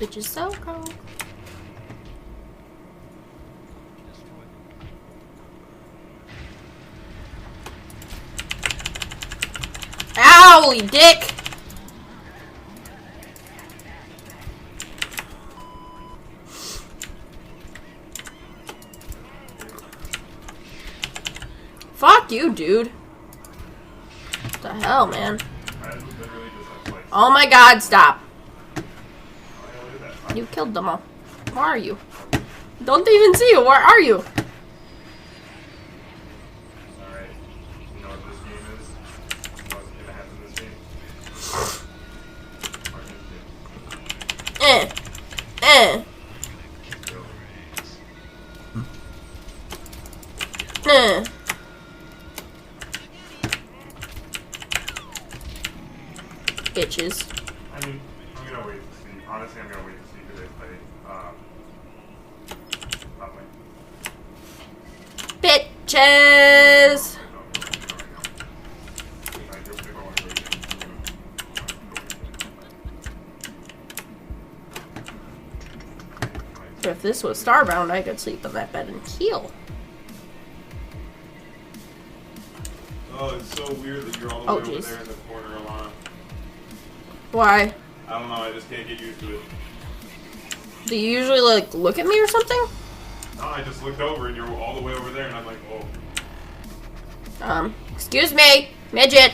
Bitch is so cold. Ow, you dick! Fuck you, dude. What the hell, man? Oh my god, stop. You killed them all. Where are you? Don't even see you. Where are you? Alright. You know what this game is? What's gonna happen in this game? Bitches. I mean, I'm gonna wait to see. Honestly, I'm gonna wait to see who they play. Probably. Bitches. If this was Starbound, I could sleep on that bed and heal. Oh, it's so weird that you're all the way over there in the corner, Alana. Why? I don't know, I just can't get used to it. Do you usually, like, look at me or something? No, I just looked over and you're all the way over there and I'm like, oh. Excuse me, midget.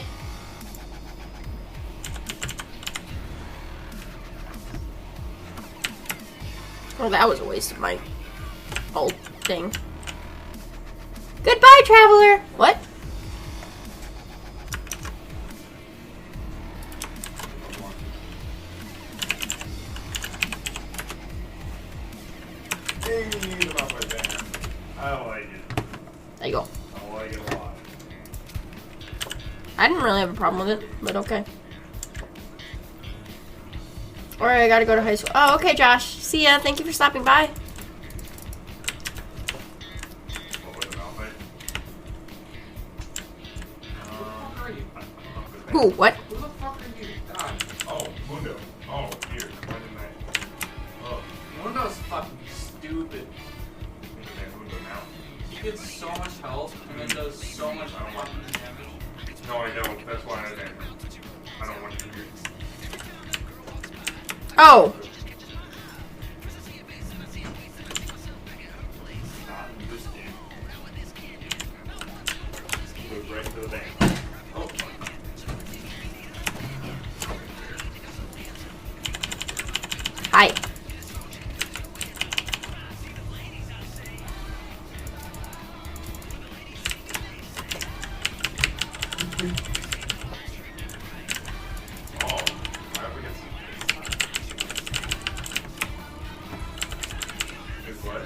Oh, that was a waste of my old thing. Goodbye, traveler. What? I don't like it. There you go. I don't like it a lot. I didn't really have a problem with it, but okay. Alright, I gotta go to high school. Oh, okay, Josh. See ya. Thank you for stopping by. Who? What? Who the fuck are you? God. Oh, Mundo. Oh, here. Why didn't I? Oh. Mundo's fucking stupid. Mundo now. He gets so much health and then does so much fucking damage. No, I don't. That's why I don't want to hear it. Oh. Not in this game. Goes right into the bank. Oh. Hi. Oh, I forget. Is what?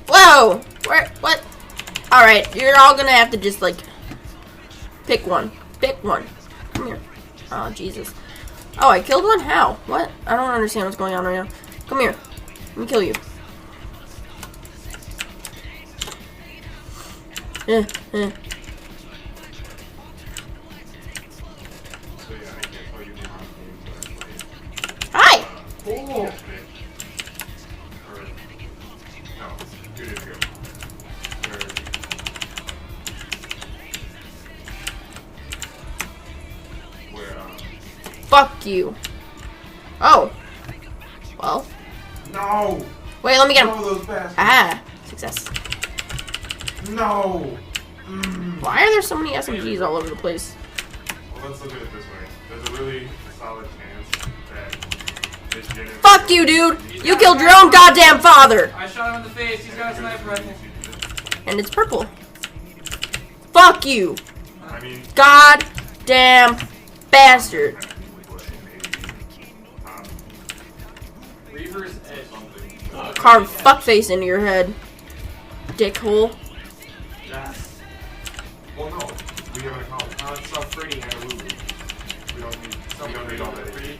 Whoa! Where? What? Alright, you're all gonna have to just, like, pick one. Pick one. Come here. Oh, Jesus. Oh, I killed one? How? What? I don't understand what's going on right now. Come here. Let me kill you. So yeah, I can't tell you the amount of games that I played. Hi! Yesterday. Or, no, 2 days ago. Where, Fuck you. Oh. Well. no! Wait, let me get him. No, those bastards. Ah. Success. No! Why are there so many SMGs all over the place? Well, let's look at it this way. There's a really solid chance that this gen is... Fuck you, dude! You killed your own goddamn father! I shot him in the face. He's got a sniper rifle. And it's purple. Fuck you! I mean... Goddamn bastard. Reaver's Edge. Carve fuckface into your head. Dickhole. Yes. Well, no. We have an account. It's so pretty. And a Lulu. We don't need all that. Pretty.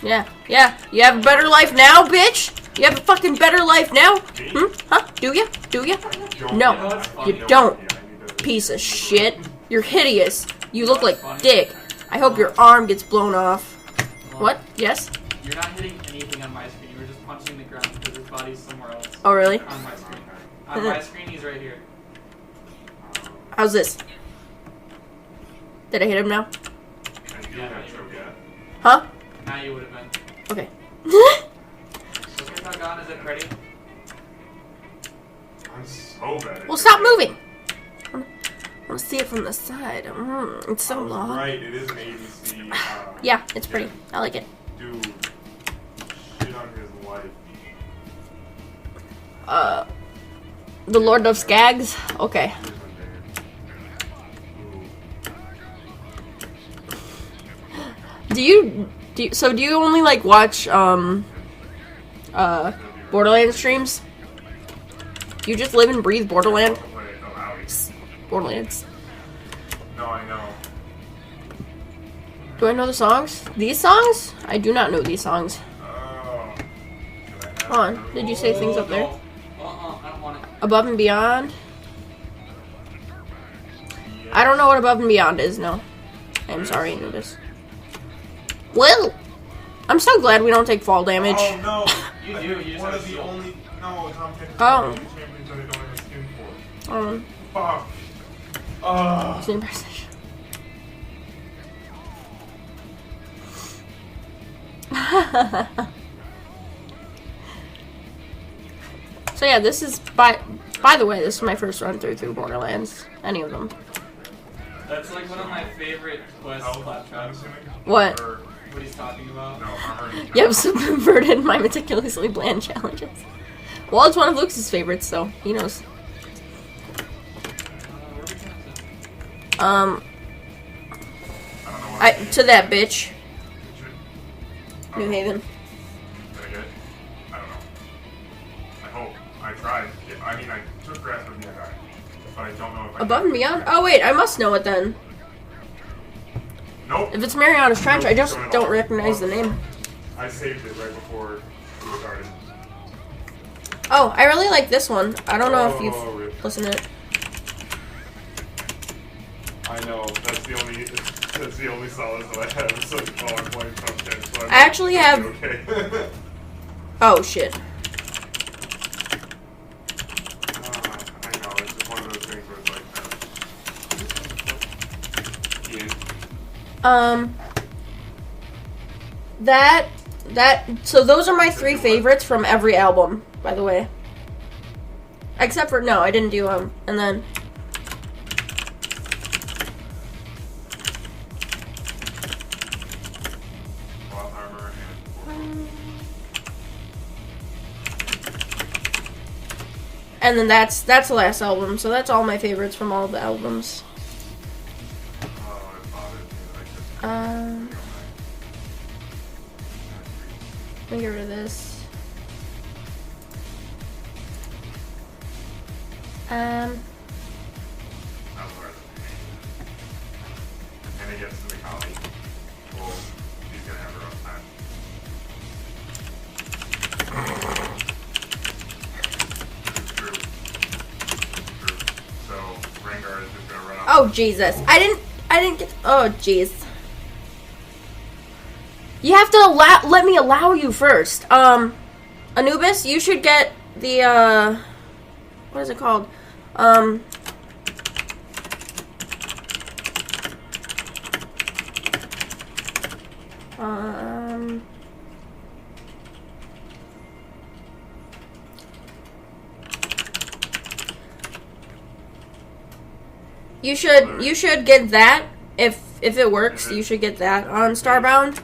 Yeah, yeah. You have a better life now, bitch? You have a fucking better life now? Hmm? Huh? Do ya? Do ya? Don't- No, You know what's funny? you don't. Yeah, I need to- Piece of shit. You're hideous. You look like dick. I hope your arm gets blown off. What? Yes? You're not hitting anything on my screen. You were just punching the ground because his body's somewhere else. Oh, really? On my screen. On my screen, he's right here. How's this? Did I hit him now? I do have to, yeah. Huh? Now you would have been. Okay. Look at how gone is it, Freddy? I'm so bad at Well, this. stop moving. I want to see it from the side. It's I so was long. Right, it is an ABC. Yeah, it's pretty. I like it. Dude, shit on his life. The Lord of Skags. Okay. Here's one there. Ooh. Do you only like watch Borderlands streams? Do you just live and breathe Borderlands? Wait, no, owie. Borderlands. No, I know. Do I know the songs? These songs? I do not know these songs. Oh. Hold on. Did you say things up there? I don't want it. Above and Beyond? I don't know what Above and Beyond is, no. I'm sorry, Nudis. Well, I'm so glad we don't take fall damage. Oh no! You I do, think you just one have of the shield. only Tom Kenny Oh. champions that I don't have a skin for. Um, Fuck. Ugh. same person. So yeah, this is by the way, this is my first run through Borderlands. Any of them. That's like one of my favorite Quest Oh, I'm claptraps. assuming. What? Or, What he's talking about. no, I heard. You have subverted my meticulously bland challenges. Well, it's one of Luke's favorites, so he knows. Where are we going to? I don't know what I to that bitch, Oh, New Haven. Did I get it? I don't know. I hope. I tried. Yeah, I mean, I took grasp of the guy, but I don't know if I Above and Beyond? Oh wait, I must know it then. Nope. If it's Mariana's Trench, I just don't recognize the name. I saved it right before we started. Oh, I really like this one. I don't know if Oh, you've really? listened to it. I know. That's the only solace that I have. So while I'm playing Tom Kenny, so I actually have- Okay. Oh shit. I know. It's just one of those things where it's like. So those are my 3 favorites from every album, by the way. Except for, no, I didn't do and then. Plot armor and. And then that's the last album, so that's all my favorites from all the albums. Oh, it bothers me that I just. Let me get rid of this. That's worth it. And it gets to the collie. Well, she's gonna have her own time. True. So, Rengar is just gonna run off. Oh Jesus! I didn't get. Oh jeez. You have to let me allow you first. Anubis, you should get the what is it called? You should get that if it works. You should get that on Starbound,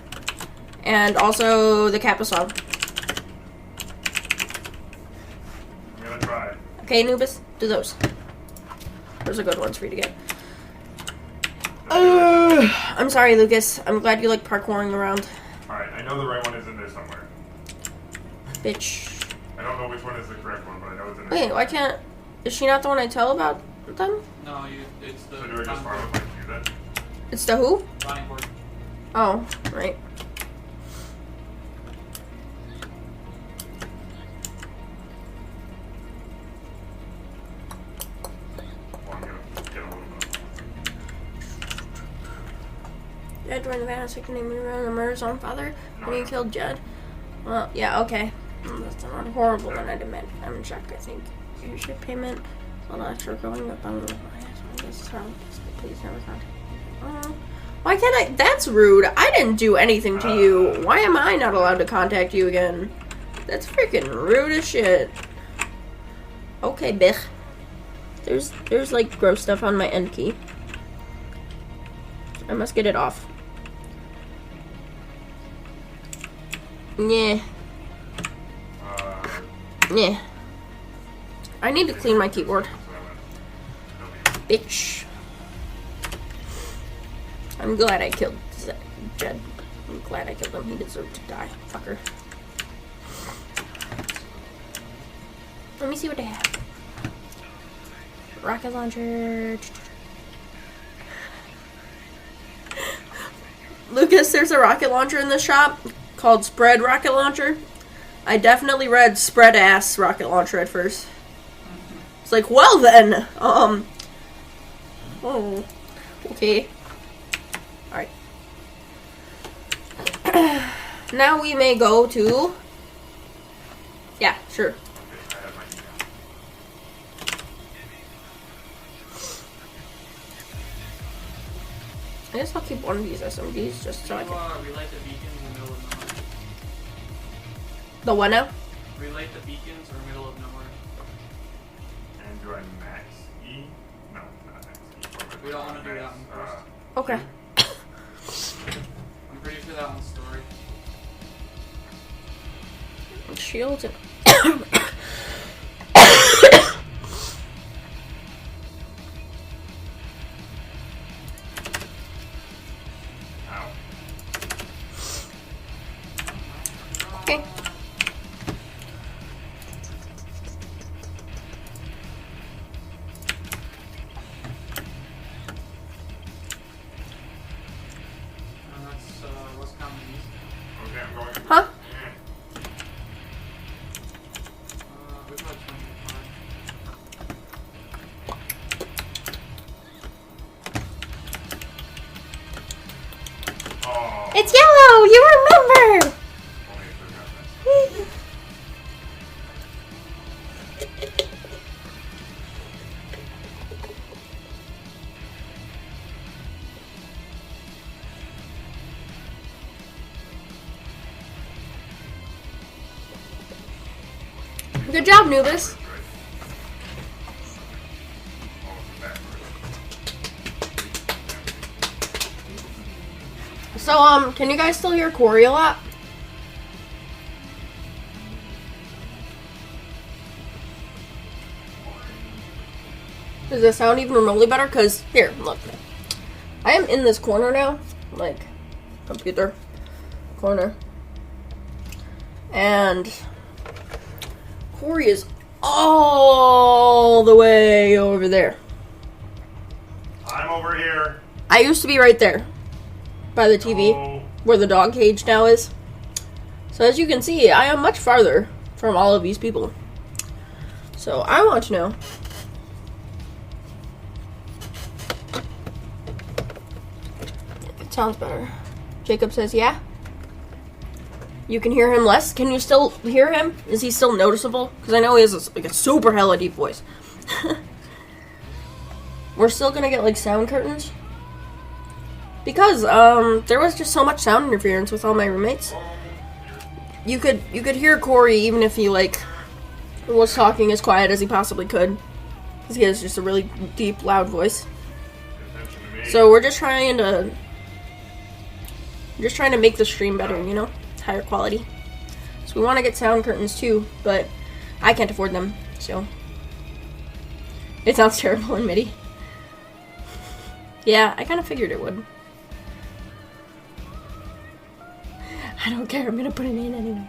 and also the Kappa song. I'm gonna try. Okay, Anubis, do those. Those are good ones for you to get. I'm sorry, Lucas. I'm glad you like parkouring around. Alright, I know the right one is in there somewhere. Bitch. I don't know which one is the correct one, but I know it's in there. Wait, why can't... Is she not the one I tell about them? No, it's the So do I just farm it like you then? It's the who? Bonnie board. Oh, right. Jed joined the van and seeking name around the murder's own father when he killed Jed. Well, yeah, okay. That's not horrible than I demand. I'm in shock, I think. Here's your payment. Well, that's for going up on the this is how please never contact me. Why can't I? That's rude. I didn't do anything to you. Why am I not allowed to contact you again? That's freaking rude as shit. Okay, bitch. There's like gross stuff on my end key. I must get it off. Yeah. Yeah. I need to clean my keyboard. Bitch. I'm glad I killed Jed. I'm glad I killed him. He deserved to die. Fucker. Let me see what they have. Rocket launcher. Lucas, there's a rocket launcher in the shop called Spread Rocket Launcher. I definitely read Spread Ass Rocket Launcher at first. It's like, well then, oh, okay. Alright. Now we may go to, yeah, sure. I guess I'll keep one of these SMGs just so I can. Relight the beacons in the middle of nowhere. The what now? Relight the beacons or middle of nowhere. And do I max E? No, not max E. We don't want to do that one first. Okay. I'm pretty sure that one's story. Shields and Ow. okay. That's what's coming east. Okay, I'm going. Huh? We probably 25. Oh. It's yellow. You remember? Only if they're not that. Good job, Nubis. So, can you guys still hear Corey a lot? Does it sound even remotely better? Because, here, look. I am in this corner now. Like, computer corner. And Corey is all the way over there. I'm over here. I used to be right there. By the TV. Oh. Where the dog cage now is. So as you can see, I am much farther from all of these people. So I want to know. It sounds better. Jacob says, yeah. You can hear him less? Can you still hear him? Is he still noticeable? Because I know he has a super hella deep voice. We're still gonna get like sound curtains. Because there was just so much sound interference with all my roommates. You could hear Corey even if he like was talking as quiet as he possibly could. Because he has just a really deep, loud voice. So we're just trying to make the stream better, you know? Higher quality. So we want to get sound curtains too, but I can't afford them, so it sounds terrible in MIDI. Yeah, I kind of figured it would. I don't care, I'm gonna put it in anyway.